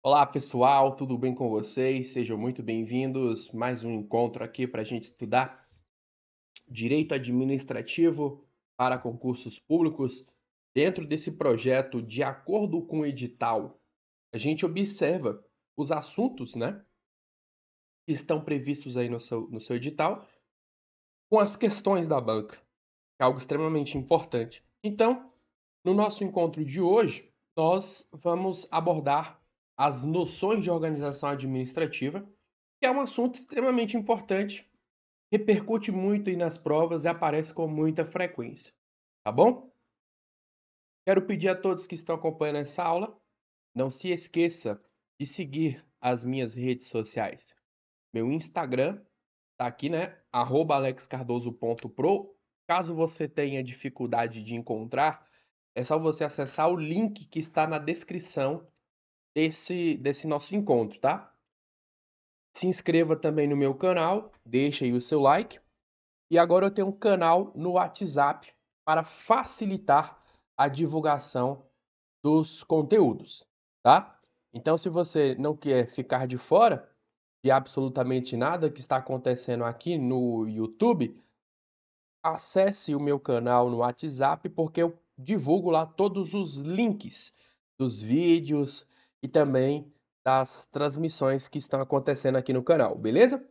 Olá pessoal, tudo bem com vocês? Sejam muito bem-vindos. Mais um encontro aqui para a gente estudar Direito Administrativo para concursos públicos. Dentro desse projeto, de acordo com o edital, a gente observa os assuntos, né, que estão previstos aí no seu edital com as questões da banca, que é algo extremamente importante. Então, no nosso encontro de hoje, nós vamos abordar as noções de organização administrativa, que é um assunto extremamente importante, repercute muito aí nas provas e aparece com muita frequência, tá bom? Quero pedir a todos que estão acompanhando essa aula, não se esqueça de seguir as minhas redes sociais. Meu Instagram tá aqui, né? @alexcardoso.pro. Caso você tenha dificuldade de encontrar, é só você acessar o link que está na descrição desse nosso encontro, tá? Se inscreva também no meu canal, deixa aí o seu like. E agora eu tenho um canal no WhatsApp para facilitar a divulgação dos conteúdos, tá? Então, se você não quer ficar de fora de absolutamente nada que está acontecendo aqui no YouTube, acesse o meu canal no WhatsApp, porque eu divulgo lá todos os links dos vídeos e também das transmissões que estão acontecendo aqui no canal, beleza?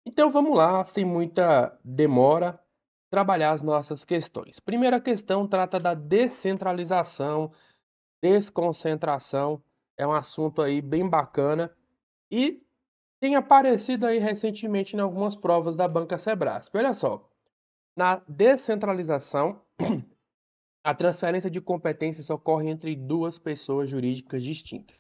Então vamos lá, sem muita demora, trabalhar as nossas questões. Primeira questão trata da descentralização, desconcentração. É um assunto aí bem bacana e tem aparecido aí recentemente em algumas provas da Banca Sebrasp. Olha só, na descentralização, a transferência de competências ocorre entre duas pessoas jurídicas distintas.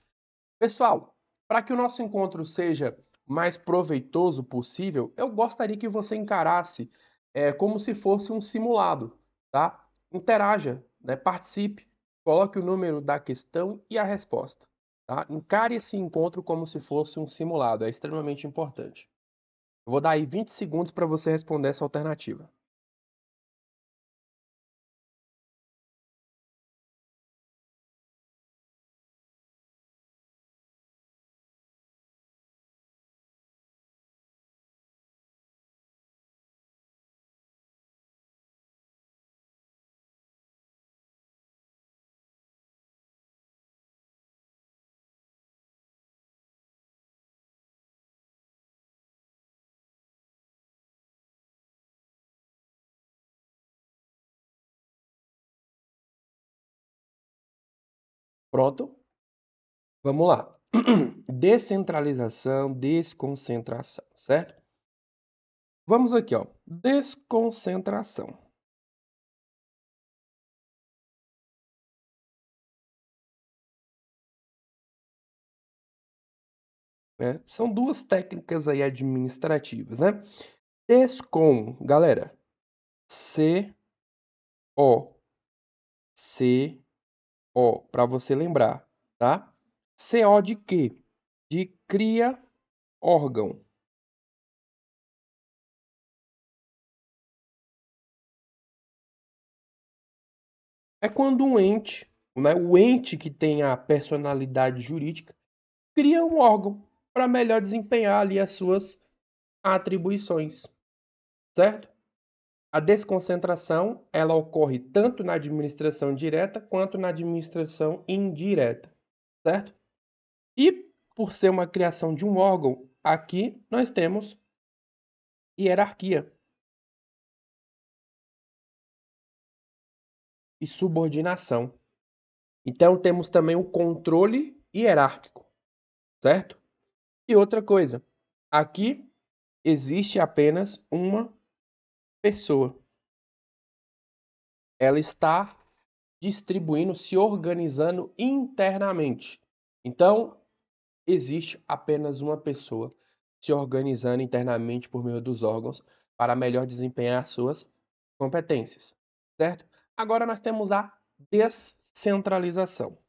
Pessoal, para que o nosso encontro seja mais proveitoso possível, eu gostaria que você encarasse como se fosse um simulado, tá? Interaja, né? Participe, coloque o número da questão e a resposta, tá? Encare esse encontro como se fosse um simulado, é extremamente importante. Eu vou dar aí 20 segundos para você responder essa alternativa. Pronto? Vamos lá. Descentralização, desconcentração, certo? Vamos aqui, ó. Desconcentração. Né? São duas técnicas aí administrativas, né? Descom, galera, C-O, C-O, para você lembrar, tá? C-O de quê? De cria órgão. É quando um ente, né, o ente que tem a personalidade jurídica, cria um órgão para melhor desempenhar ali as suas atribuições, certo? A desconcentração, ela ocorre tanto na administração direta quanto na administração indireta, certo? E por ser uma criação de um órgão, aqui nós temos hierarquia e subordinação. Então temos também o controle hierárquico, certo? E outra coisa, aqui existe apenas uma pessoa. Ela está distribuindo, se organizando internamente. Então, existe apenas uma pessoa se organizando internamente por meio dos órgãos para melhor desempenhar suas competências, certo? Agora nós temos a descentralização.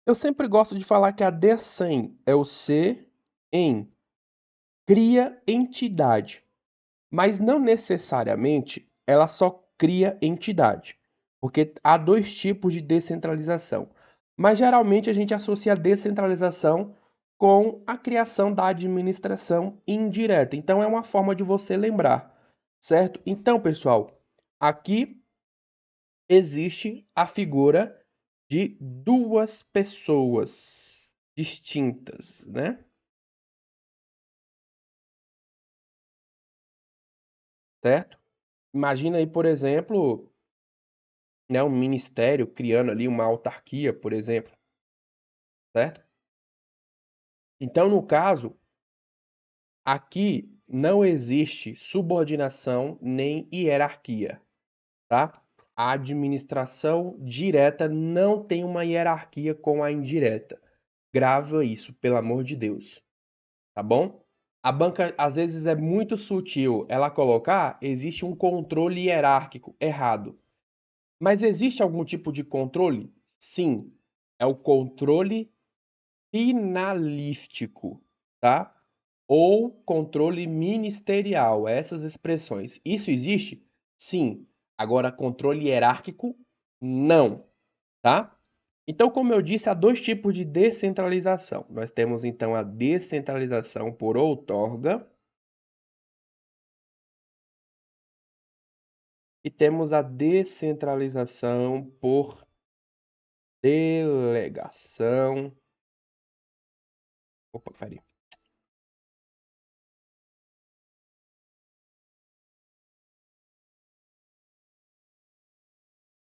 Eu sempre gosto de falar que a D100 é o C em cria entidade, mas não necessariamente ela só cria entidade, porque há dois tipos de descentralização. Mas geralmente a gente associa a descentralização com a criação da administração indireta. Então é uma forma de você lembrar, certo? Então, pessoal, aqui existe a figura de duas pessoas distintas, né? Certo? Imagina aí, por exemplo, né, um ministério criando ali uma autarquia, por exemplo, certo? Então, no caso, aqui não existe subordinação nem hierarquia, tá? A administração direta não tem uma hierarquia com a indireta. Grava isso, pelo amor de Deus, tá bom? A banca às vezes é muito sutil ela colocar, existe um controle hierárquico errado. Mas existe algum tipo de controle? Sim, é o controle finalístico, tá? Ou controle ministerial, essas expressões. Isso existe? Sim. Agora, controle hierárquico, não, tá? Então, como eu disse, há dois tipos de descentralização. Nós temos então a descentralização por outorga e temos a descentralização por delegação. Opa, peraí.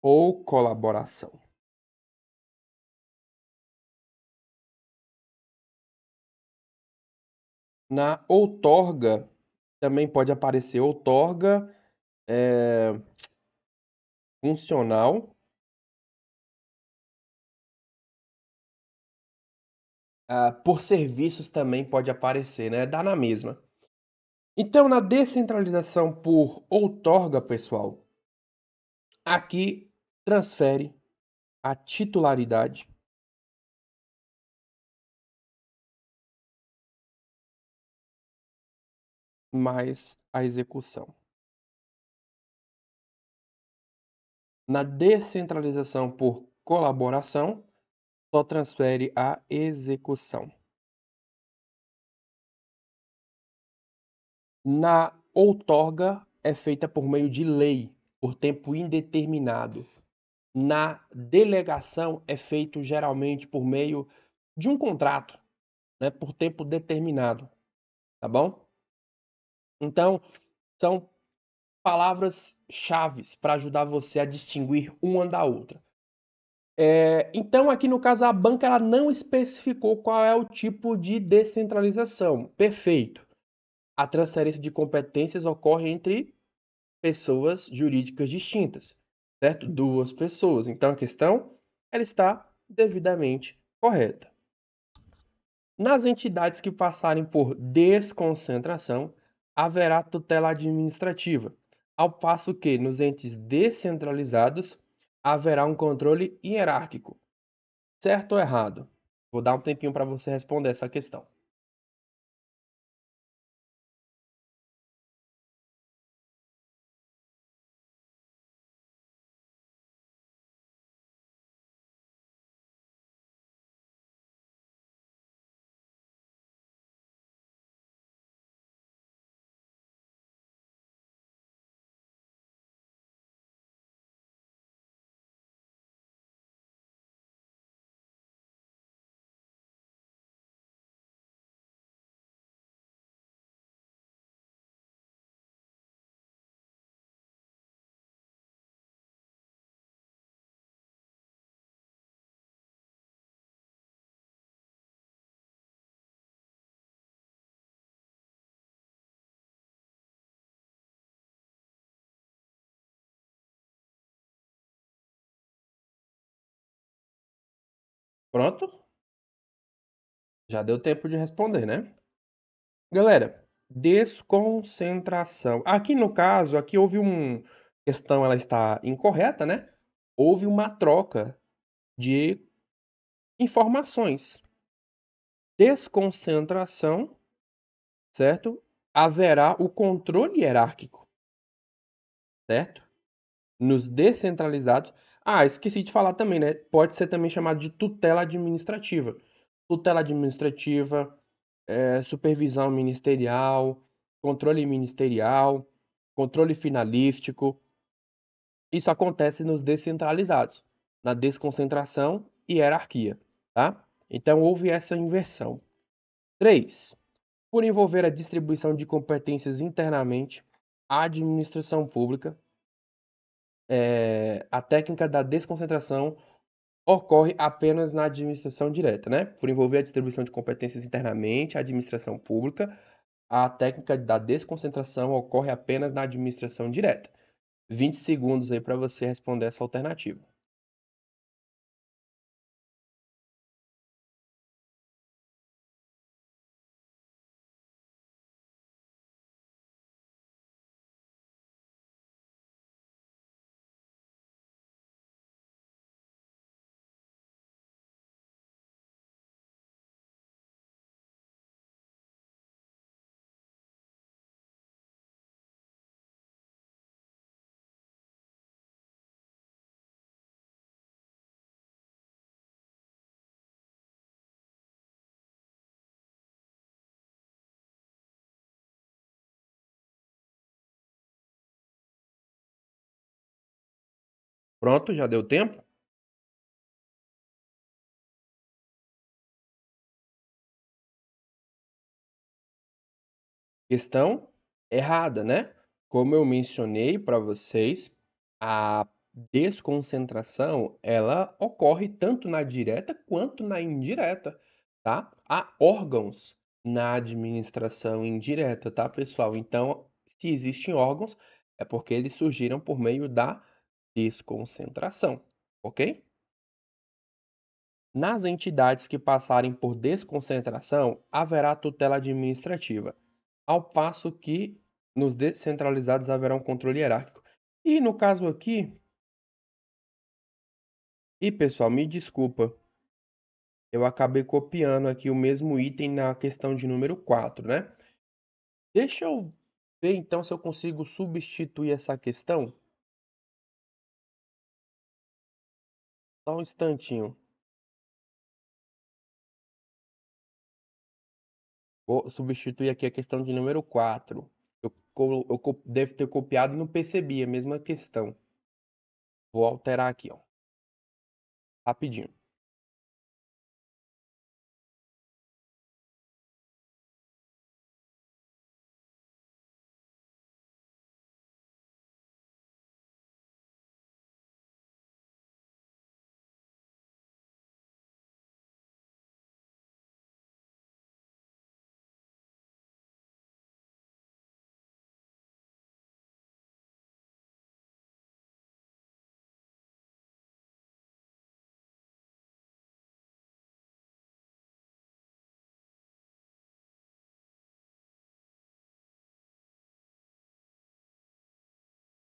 Ou colaboração. Na outorga, também pode aparecer outorga funcional. Por serviços também pode aparecer, né? Dá na mesma. Então, na descentralização por outorga, pessoal, aqui transfere a titularidade mais a execução. Na descentralização por colaboração, só transfere a execução. Na outorga é feita por meio de lei, por tempo indeterminado. Na delegação é feito geralmente por meio de um contrato, né, por tempo determinado, tá bom? Então, são palavras-chaves para ajudar você a distinguir uma da outra. Então, aqui no caso, a banca ela não especificou qual é o tipo de descentralização. Perfeito. A transferência de competências ocorre entre pessoas jurídicas distintas, certo? Duas pessoas. Então, a questão ela está devidamente correta. Nas entidades que passarem por desconcentração, haverá tutela administrativa, ao passo que nos entes descentralizados haverá um controle hierárquico. Certo ou errado? Vou dar um tempinho para você responder essa questão. Pronto? Já deu tempo de responder, né? Galera, desconcentração. Aqui no caso, aqui houve uma questão, ela está incorreta, né? Houve uma troca de informações. Desconcentração, certo? Haverá o controle hierárquico, certo? Nos descentralizados. Ah, esqueci de falar também, né? Pode ser também chamado de tutela administrativa. Tutela administrativa, supervisão ministerial, controle finalístico. Isso acontece nos descentralizados, na desconcentração e hierarquia, tá? Então houve essa inversão. 3. Por envolver a distribuição de competências internamente, a administração pública, a técnica da desconcentração ocorre apenas na administração direta, né? Por envolver a distribuição de competências internamente, a administração pública, a técnica da desconcentração ocorre apenas na administração direta. 20 segundos aí para você responder essa alternativa. Pronto, já deu tempo? Questão errada, né? Como eu mencionei para vocês, a desconcentração, ela ocorre tanto na direta quanto na indireta, tá? Há órgãos na administração indireta, tá, pessoal? Então, se existem órgãos, é porque eles surgiram por meio da desconcentração, ok? Nas entidades que passarem por desconcentração, haverá tutela administrativa, ao passo que nos descentralizados haverá um controle hierárquico. E no caso aqui, e pessoal, me desculpa, eu acabei copiando aqui o mesmo item na questão de número 4, né? Deixa eu ver então se eu consigo substituir essa questão. Só um instantinho. Vou substituir aqui a questão de número 4. Eu devo ter copiado e não percebi a mesma questão. Vou alterar aqui, ó, rapidinho.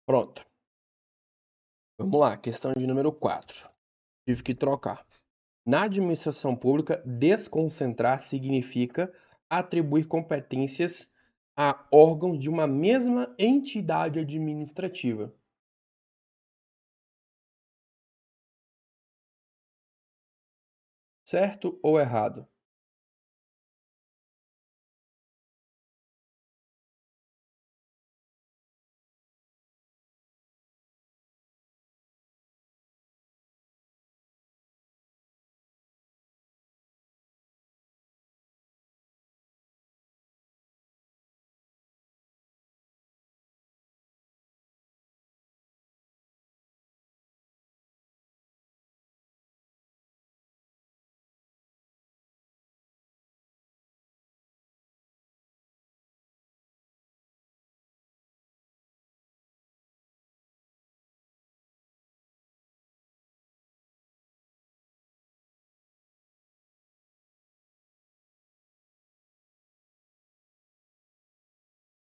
Pronto. Vamos lá, questão de número 4. Tive que trocar. Na administração pública, desconcentrar significa atribuir competências a órgãos de uma mesma entidade administrativa. Certo ou errado?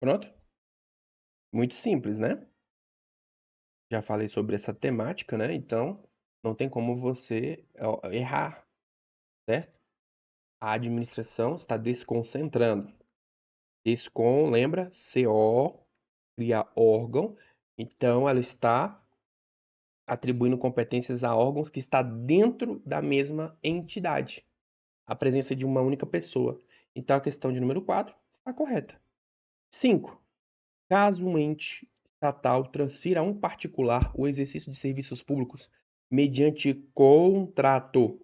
Pronto? Muito simples, né? Já falei sobre essa temática, né? Então, não tem como você errar. certo? A administração está desconcentrando. Descon, lembra? CO, cria órgão. Então, ela está atribuindo competências a órgãos que está dentro da mesma entidade. A presença de uma única pessoa. Então, a questão de número 4 está correta. 5. Caso um ente estatal transfira a um particular o exercício de serviços públicos mediante contrato,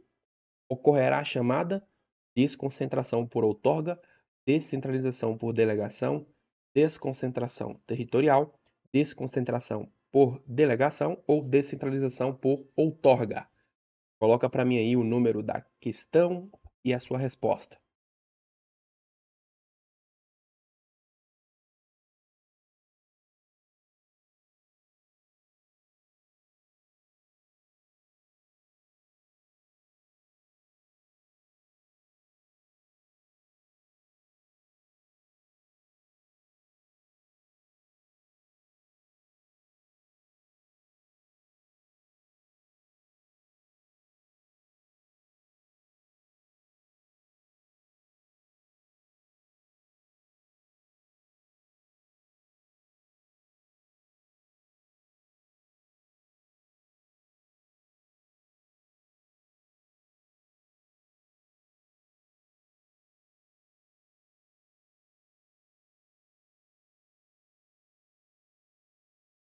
ocorrerá a chamada desconcentração por outorga, descentralização por delegação, desconcentração territorial, desconcentração por delegação ou descentralização por outorga. Coloca para mim aí o número da questão e a sua resposta.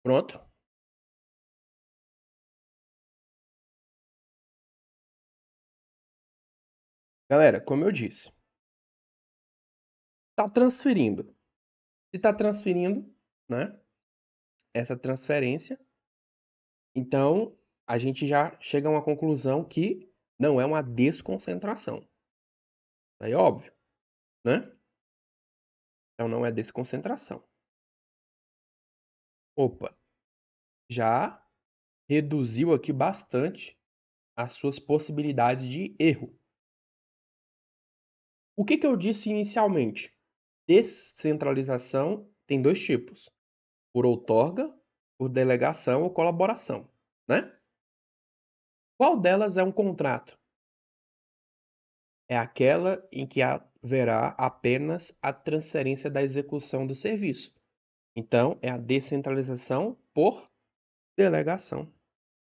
Pronto? Galera, como eu disse, está transferindo. Se está transferindo, né? Essa transferência, então a gente já chega a uma conclusão que não é uma desconcentração. Aí óbvio, né? Então não é desconcentração. Opa, já reduziu aqui bastante as suas possibilidades de erro. O que eu disse inicialmente? Descentralização tem dois tipos: por outorga, por delegação ou colaboração, né? Qual delas é um contrato? É aquela em que haverá apenas a transferência da execução do serviço. Então, é a descentralização por delegação.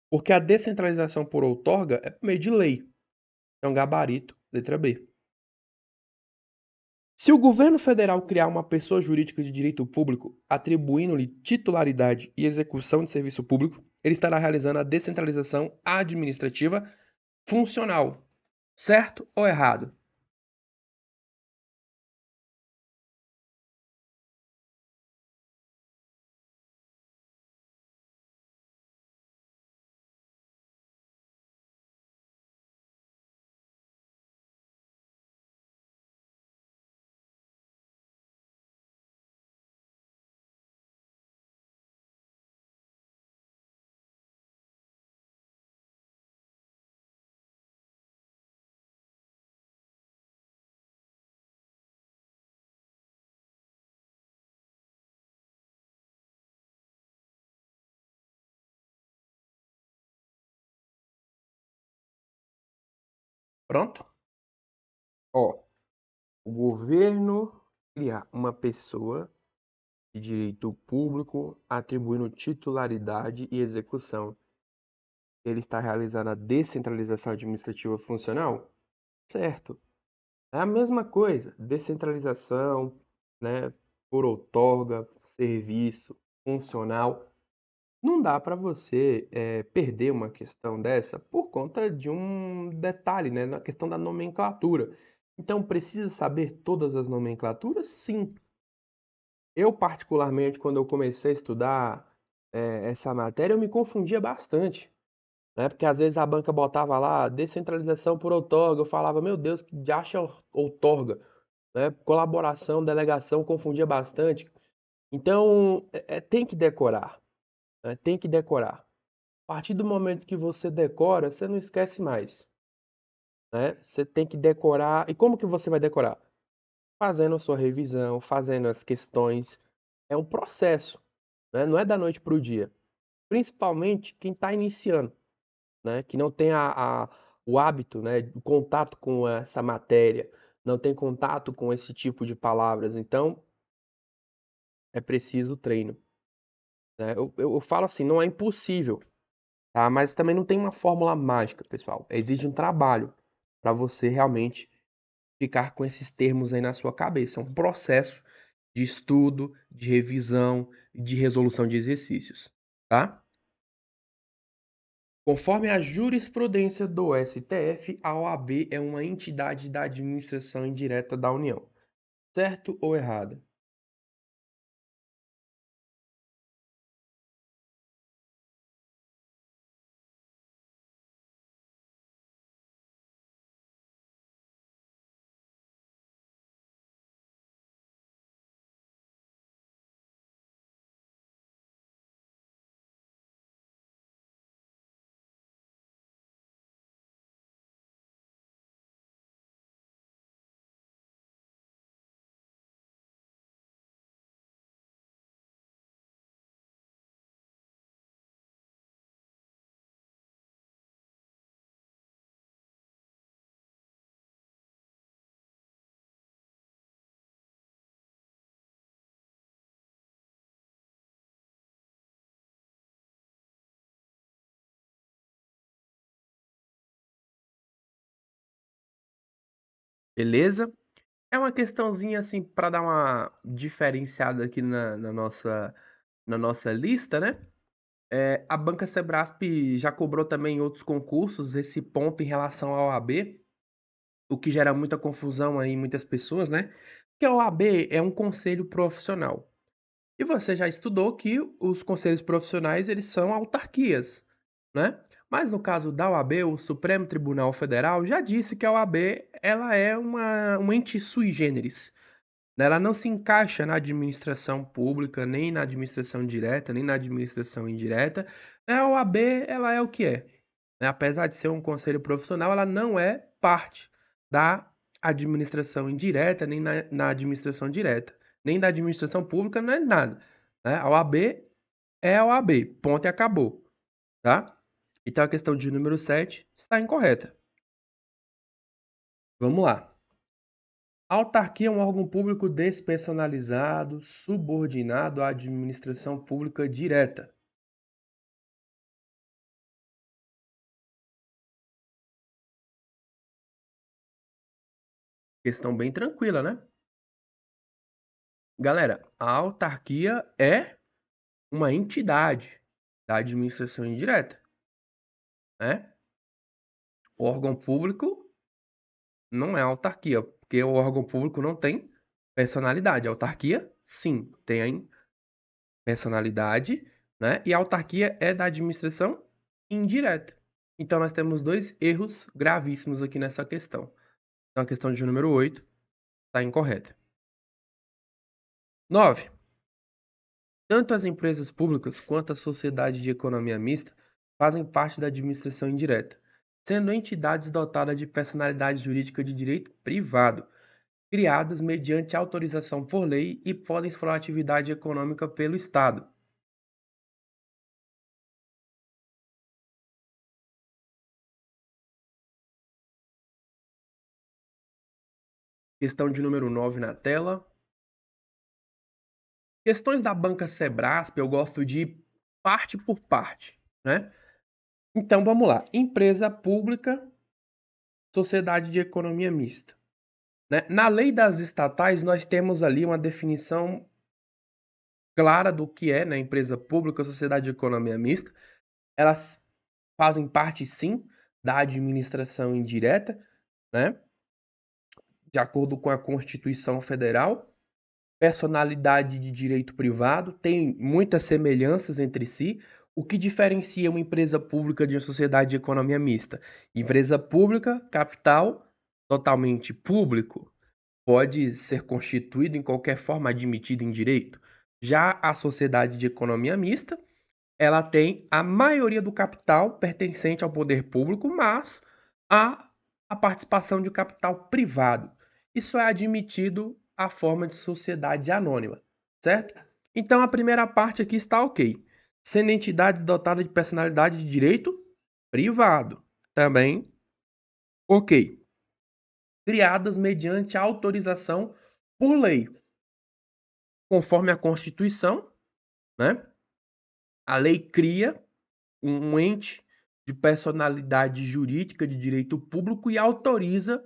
Porque a descentralização por outorga é por meio de lei. É um gabarito, letra B. Se o governo federal criar uma pessoa jurídica de direito público, atribuindo-lhe titularidade e execução de serviço público, ele estará realizando a descentralização administrativa funcional. Certo ou errado? Pronto? Ó, o governo criar uma pessoa de direito público, atribuindo titularidade e execução. Ele está realizando a descentralização administrativa funcional? Certo. É a mesma coisa, descentralização, né, por outorga, serviço, funcional. Não dá para você perder uma questão dessa por conta de um detalhe, né, na questão da nomenclatura. Então, precisa saber todas as nomenclaturas? Sim. Eu, particularmente, quando eu comecei a estudar essa matéria, eu me confundia bastante, né? Porque às vezes a banca botava lá descentralização por outorga, eu falava, meu Deus, que diacho é outorga, né? Colaboração, delegação, confundia bastante. Então, tem que decorar, né? Tem que decorar. A partir do momento que você decora, você não esquece mais, né? Você tem que decorar. E como que você vai decorar? Fazendo a sua revisão, fazendo as questões. É um processo, né? Não é da noite para o dia. Principalmente quem está iniciando, né? Que não tem o hábito, né, o contato com essa matéria, não tem contato com esse tipo de palavras, então é preciso treino, né? Eu falo assim, não é impossível, tá? Mas também não tem uma fórmula mágica, pessoal. Exige um trabalho para você realmente ficar com esses termos aí na sua cabeça. É um processo de estudo, de revisão e de resolução de exercícios, tá? Conforme a jurisprudência do STF, a OAB é uma entidade da administração indireta da União. Certo ou errado? Beleza? É uma questãozinha assim para dar uma diferenciada aqui na nossa lista, né? A Banca Sebrasp já cobrou também em outros concursos esse ponto em relação ao OAB, o que gera muita confusão aí em muitas pessoas, né? Que a OAB é um conselho profissional. E você já estudou que os conselhos profissionais eles são autarquias, né? Mas no caso da OAB, o Supremo Tribunal Federal já disse que a OAB ela é uma ente sui generis, né? Ela não se encaixa na administração pública, nem na administração direta, nem na administração indireta. A OAB ela é o que é, né? Apesar de ser um conselho profissional, ela não é parte da administração indireta, nem na administração direta, nem da administração pública, não é nada, né? A OAB é a OAB, ponto e acabou, tá? Então a questão de número 7 está incorreta. Vamos lá. A autarquia é um órgão público despersonalizado, subordinado à administração pública direta. Questão bem tranquila, né? Galera, a autarquia é uma entidade da administração indireta, né? O órgão público não é autarquia, porque o órgão público não tem personalidade. A autarquia, sim, tem personalidade, né? E a autarquia é da administração indireta. Então nós temos dois erros gravíssimos aqui nessa questão. Então a questão de número 8 está incorreta. 9. Tanto as empresas públicas quanto a sociedade de economia mista fazem parte da administração indireta, sendo entidades dotadas de personalidade jurídica de direito privado, criadas mediante autorização por lei e podem explorar atividade econômica pelo Estado. Questão de número 9 na tela. Questões da banca Sebrasp, eu gosto de ir parte por parte, né? Então vamos lá. Empresa pública, sociedade de economia mista, né? Na lei das estatais, nós temos ali uma definição clara do que é, né, empresa pública, sociedade de economia mista. Elas fazem parte, sim, da administração indireta, né? De acordo com a Constituição Federal. Personalidade de direito privado, tem muitas semelhanças entre si. O que diferencia uma empresa pública de uma sociedade de economia mista? Empresa pública, capital totalmente público, pode ser constituído em qualquer forma admitida em direito. Já a sociedade de economia mista, ela tem a maioria do capital pertencente ao poder público, mas há a participação de capital privado. Isso é admitido à forma de sociedade anônima, certo? Então a primeira parte aqui está ok. Sendo entidade dotada de personalidade de direito privado. Também Ok. Criadas mediante autorização por lei. Conforme a Constituição, né? A lei cria um ente de personalidade jurídica de direito público e autoriza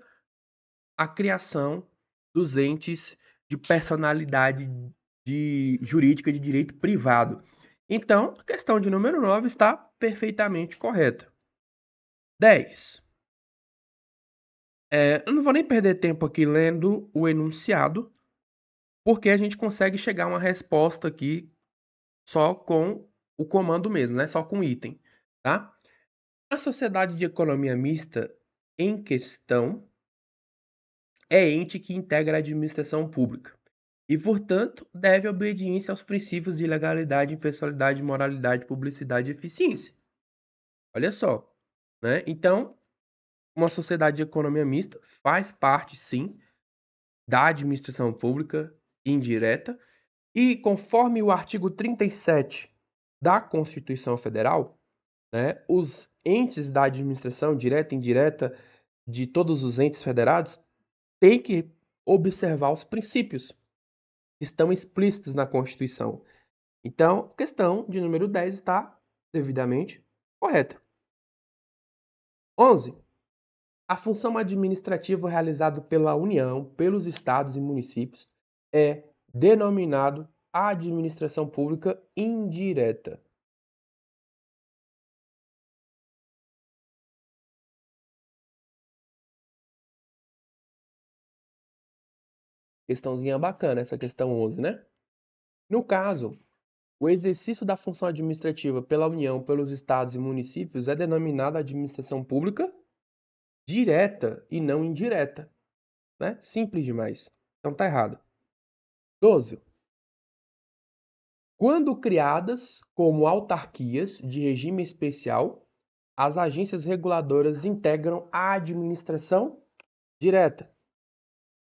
a criação dos entes de personalidade jurídica de direito privado. Então, a questão de número 9 está perfeitamente correta. 10. Eu não vou nem perder tempo aqui lendo o enunciado, porque a gente consegue chegar a uma resposta aqui só com o comando mesmo, né? Só com o item, tá? A sociedade de economia mista em questão é ente que integra a administração pública e, portanto, deve obediência aos princípios de legalidade, impessoalidade, moralidade, publicidade e eficiência. Olha só, né? Então, uma sociedade de economia mista faz parte, sim, da administração pública indireta e, conforme o artigo 37 da Constituição Federal, né, os entes da administração direta e indireta de todos os entes federados têm que observar os princípios que estão explícitos na Constituição. Então, a questão de número 10 está devidamente correta. 11. A função administrativa realizada pela União, pelos estados e municípios é denominado administração pública indireta. Questãozinha bacana essa questão 11, né? No caso, o exercício da função administrativa pela União, pelos estados e municípios é denominada administração pública direta e não indireta, né? Simples demais. Então tá errado. 12. Quando criadas como autarquias de regime especial, as agências reguladoras integram a administração direta.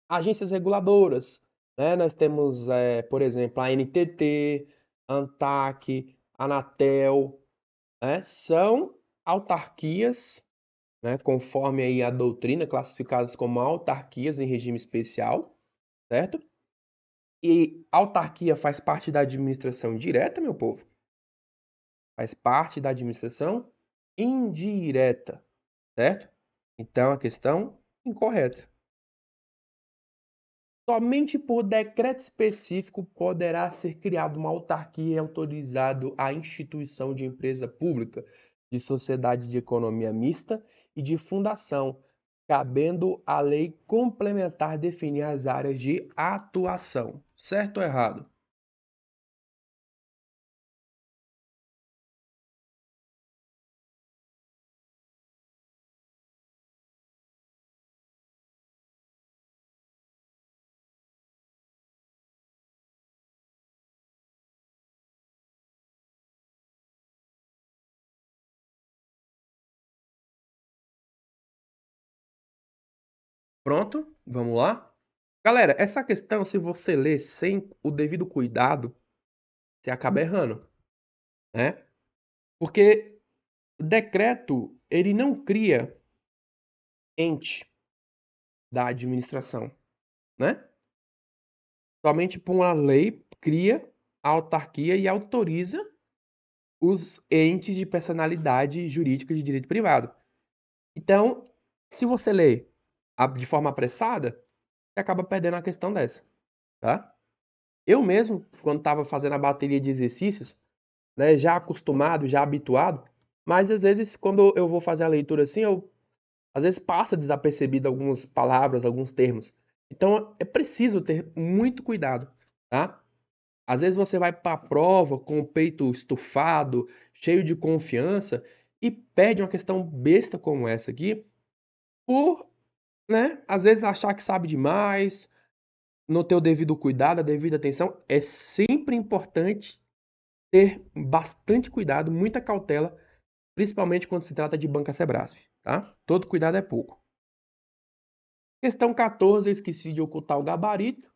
Agências reguladoras, né? Nós temos, por exemplo, a ANTT, ANTAC, Anatel, né? São autarquias, né? Conforme aí a doutrina, classificadas como autarquias em regime especial, certo? E autarquia faz parte da administração direta, meu povo? Faz parte da administração indireta, certo? Então a questão incorreta. Somente por decreto específico poderá ser criada uma autarquia e autorizado a instituição de empresa pública, de sociedade de economia mista e de fundação, cabendo à lei complementar definir as áreas de atuação. Certo ou errado? Pronto? Vamos lá? Galera, essa questão, se você ler sem o devido cuidado, você acaba errando, né? Porque o decreto, ele não cria ente da administração, né? Somente por uma lei cria a autarquia e autoriza os entes de personalidade jurídica de direito privado. Então, se você lê de forma apressada, você acaba perdendo a questão dessa, tá? Eu mesmo, quando estava fazendo a bateria de exercícios, né, já acostumado, já habituado, mas às vezes quando eu vou fazer a leitura assim, às vezes passa desapercebido algumas palavras, alguns termos. Então é preciso ter muito cuidado, tá? Às vezes você vai para a prova com o peito estufado, cheio de confiança e perde uma questão besta como essa aqui, por, né, às vezes achar que sabe demais, não ter o devido cuidado, a devida atenção. É sempre importante ter bastante cuidado, muita cautela, principalmente quando se trata de banca Sebrasp, tá? Todo cuidado é pouco. Questão 14, eu esqueci de ocultar o gabarito.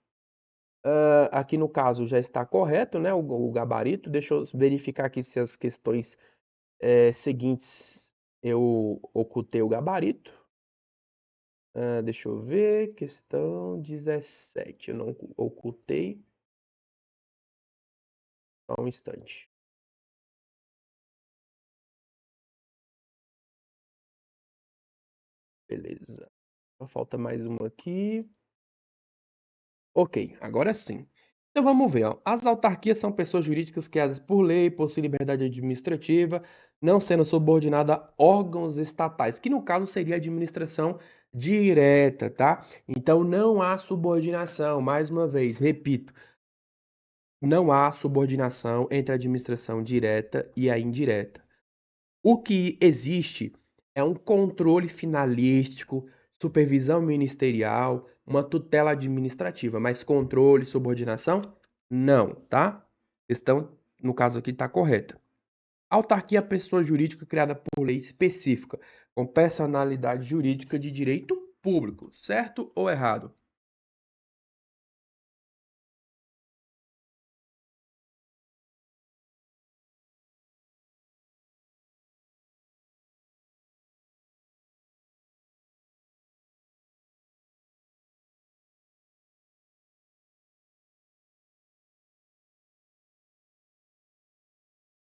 Aqui no caso já está correto, né? O gabarito. Deixa eu verificar aqui se as questões seguintes eu ocultei o gabarito. Deixa eu ver, questão 17. Eu não ocultei. Só um instante. Beleza. Só falta mais uma aqui. Ok, agora sim. Então vamos ver, ó. As autarquias são pessoas jurídicas criadas por lei, possuem liberdade administrativa, não sendo subordinada a órgãos estatais, que no caso seria a administração direta, tá? Então não há subordinação, mais uma vez, repito, não há subordinação entre a administração direta e a indireta. O que existe é um controle finalístico, supervisão ministerial, uma tutela administrativa, mas controle, subordinação, não, tá? Questão, no caso aqui, está correta. Autarquia é a pessoa jurídica criada por lei específica, com personalidade jurídica de direito público, certo ou errado?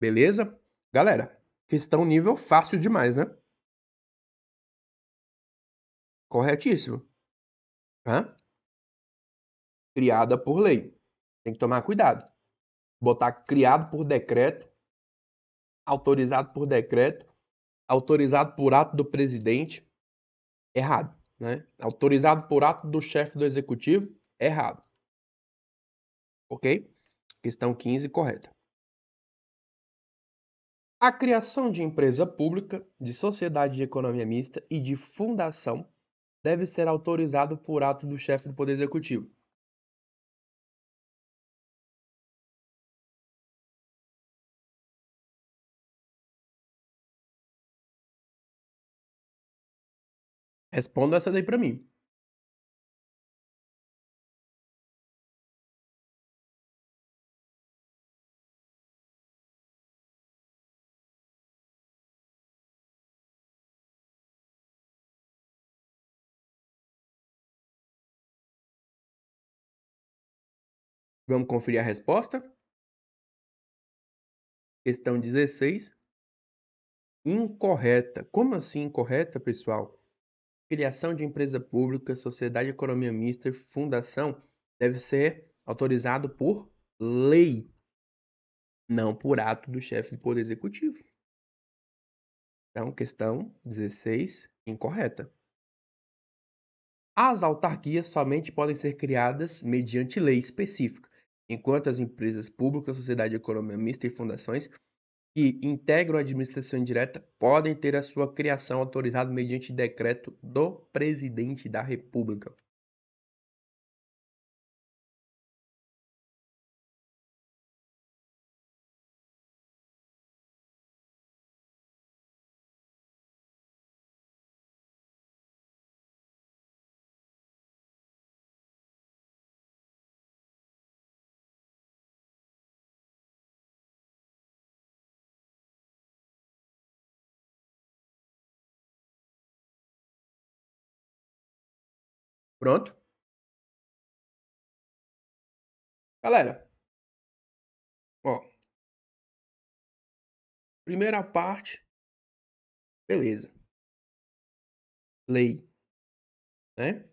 Beleza? Galera, questão nível fácil demais, né? Corretíssimo. Hã? Criada por lei. Tem que tomar cuidado. Botar criado por decreto, autorizado por decreto, autorizado por ato do presidente, errado, né? Autorizado por ato do chefe do executivo, errado. Ok? Questão 15, correta. A criação de empresa pública, de sociedade de economia mista e de fundação deve ser autorizado por ato do chefe do Poder Executivo. Responda essa daí para mim. Vamos conferir a resposta? Questão 16. Incorreta. Como assim incorreta, pessoal? Criação de empresa pública, sociedade de economia mista e fundação deve ser autorizado por lei, não por ato do chefe do Poder Executivo. Então, questão 16, incorreta. As autarquias somente podem ser criadas mediante lei específica, enquanto as empresas públicas, sociedade de economia mista e fundações que integram a administração indireta podem ter a sua criação autorizada mediante decreto do presidente da República. Pronto? Galera, ó, primeira parte, beleza. Lei, né?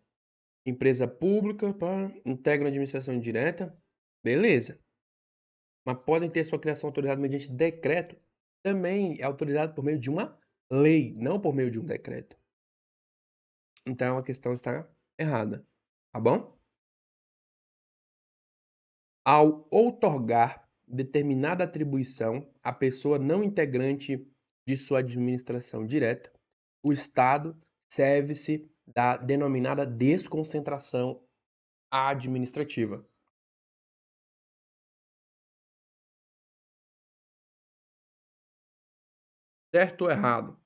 Empresa pública, pá, integra a administração indireta, beleza. Mas podem ter sua criação autorizada mediante decreto, também é autorizado por meio de uma lei, não por meio de um decreto. Então a questão está errada, tá bom? Ao outorgar determinada atribuição à pessoa não integrante de sua administração direta, o Estado serve-se da denominada desconcentração administrativa. Certo ou errado?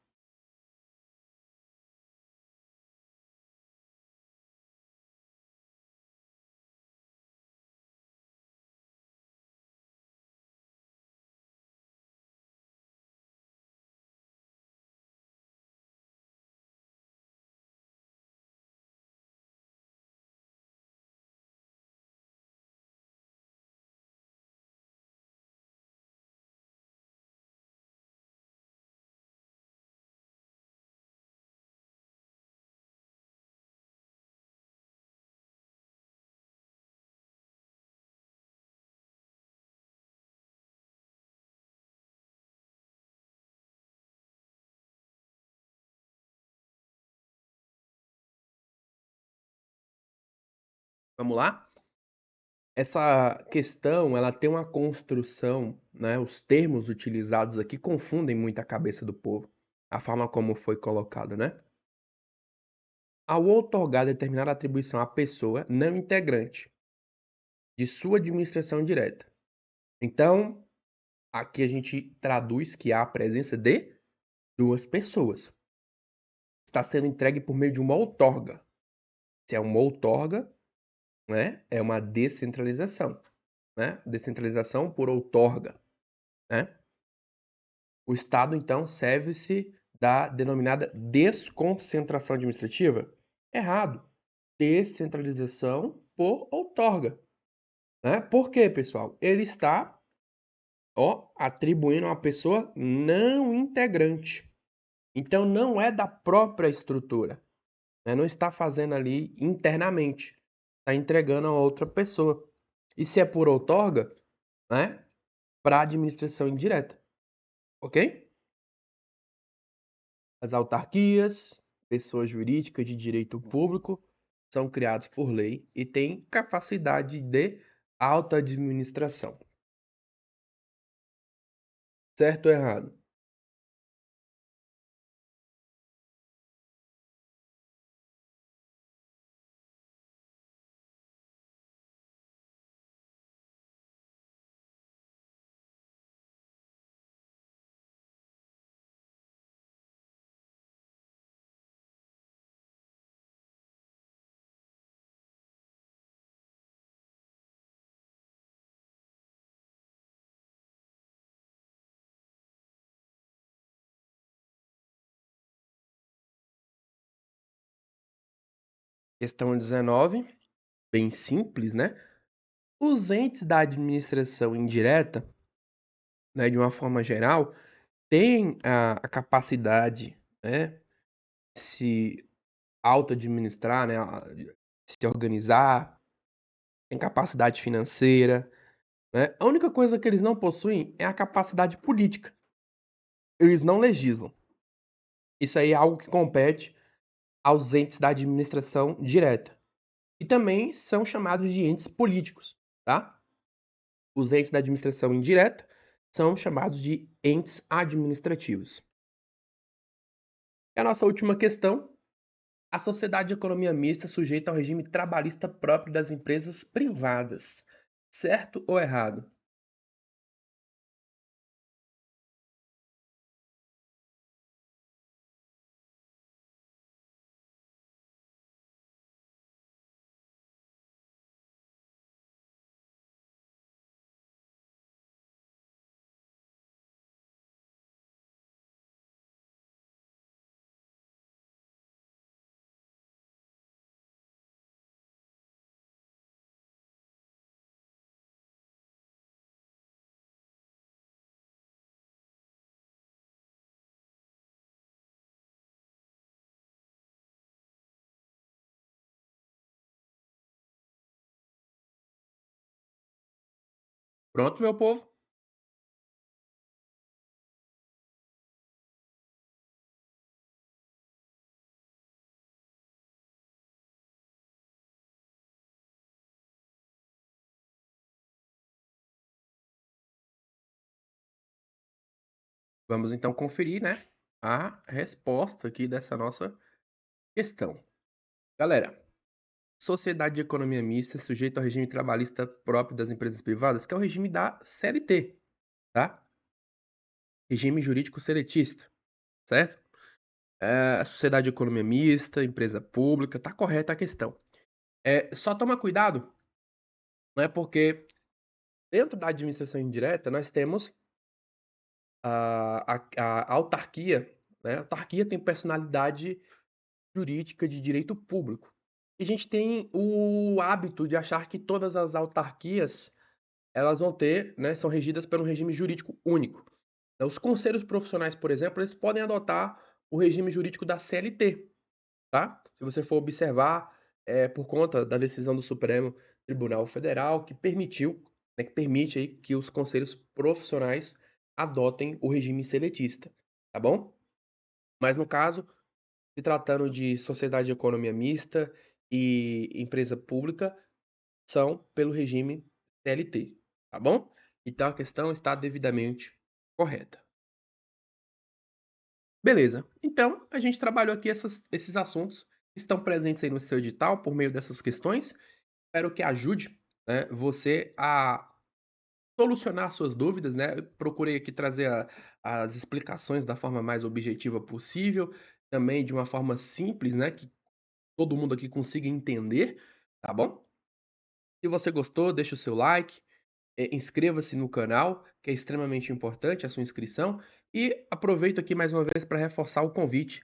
Vamos lá? Essa questão, ela tem uma construção, né? Os termos utilizados aqui confundem muito a cabeça do povo, a forma como foi colocado, né? Ao outorgar determinada atribuição à pessoa não integrante de sua administração direta. Então, aqui a gente traduz que há a presença de duas pessoas. Está sendo entregue por meio de uma outorga. Se é uma outorga, né, é uma descentralização, né? Descentralização por outorga, né? O Estado, então, serve-se da denominada desconcentração administrativa? Errado. Descentralização por outorga, né? Por quê, pessoal? Ele está, atribuindo a uma pessoa não integrante. Então, não é da própria estrutura, né? Não está fazendo ali internamente. Está entregando a outra pessoa. E se é por outorga, né? Para administração indireta, ok? As autarquias, pessoas jurídicas de direito público, são criadas por lei e têm capacidade de auto-administração. Certo ou errado? Questão 19, bem simples, né? Os entes da administração indireta, né, de uma forma geral, têm a capacidade, né, de se auto-administrar, né, se organizar, têm capacidade financeira, né? A única coisa que eles não possuem é a capacidade política. Eles não legislam. Isso aí é algo que compete aos entes da administração direta. E também são chamados de entes políticos, tá? Os entes da administração indireta são chamados de entes administrativos. E a nossa última questão: a sociedade de economia mista é sujeita ao regime trabalhista próprio das empresas privadas. Certo ou errado? Pronto, meu povo? Vamos então conferir, né, a resposta aqui dessa nossa questão. Galera, sociedade de economia mista é sujeita ao regime trabalhista próprio das empresas privadas, que é o regime da CLT, tá? Regime jurídico seletista, certo? Sociedade de economia mista, empresa pública, tá correta a questão. Só toma cuidado, né? Porque dentro da administração indireta nós temos a autarquia, né? A autarquia tem personalidade jurídica de direito público. E a gente tem o hábito de achar que todas as autarquias elas vão ter, né, são regidas por um regime jurídico único. Então, os conselhos profissionais, por exemplo, eles podem adotar o regime jurídico da CLT, tá? Se você for observar, por conta da decisão do Supremo Tribunal Federal, que permitiu, né, que permite aí que os conselhos profissionais adotem o regime seletista, tá bom? Mas no caso, se tratando de sociedade de economia mista e empresa pública, são pelo regime CLT, tá bom? Então a questão está devidamente correta. Beleza. Então, a gente trabalhou aqui esses assuntos que estão presentes aí no seu edital por meio dessas questões. Espero que ajude, né, você a solucionar suas dúvidas, né? Eu procurei aqui trazer as explicações da forma mais objetiva possível, também de uma forma simples, né? Que todo mundo aqui consiga entender, tá bom? Se você gostou, deixa o seu like, inscreva-se no canal, que é extremamente importante a sua inscrição, e aproveito aqui mais uma vez para reforçar o convite.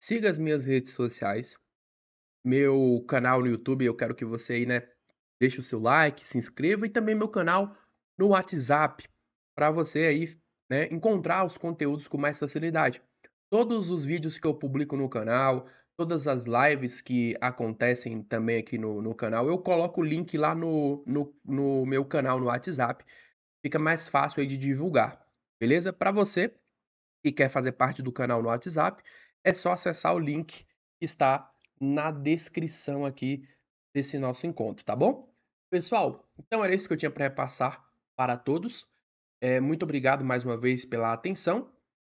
Siga as minhas redes sociais, meu canal no YouTube, eu quero que você aí, né, deixe o seu like, se inscreva, e também meu canal no WhatsApp, para você aí, né, encontrar os conteúdos com mais facilidade. Todos os vídeos que eu publico no canal, todas as lives que acontecem também aqui no canal, eu coloco o link lá no meu canal no WhatsApp. Fica mais fácil aí de divulgar, beleza? Para você que quer fazer parte do canal no WhatsApp, é só acessar o link que está na descrição aqui desse nosso encontro, tá bom? Pessoal, então era isso que eu tinha para repassar para todos. Muito obrigado mais uma vez pela atenção.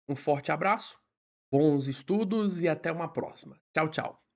Um forte abraço, bons estudos e até uma próxima. Tchau, tchau.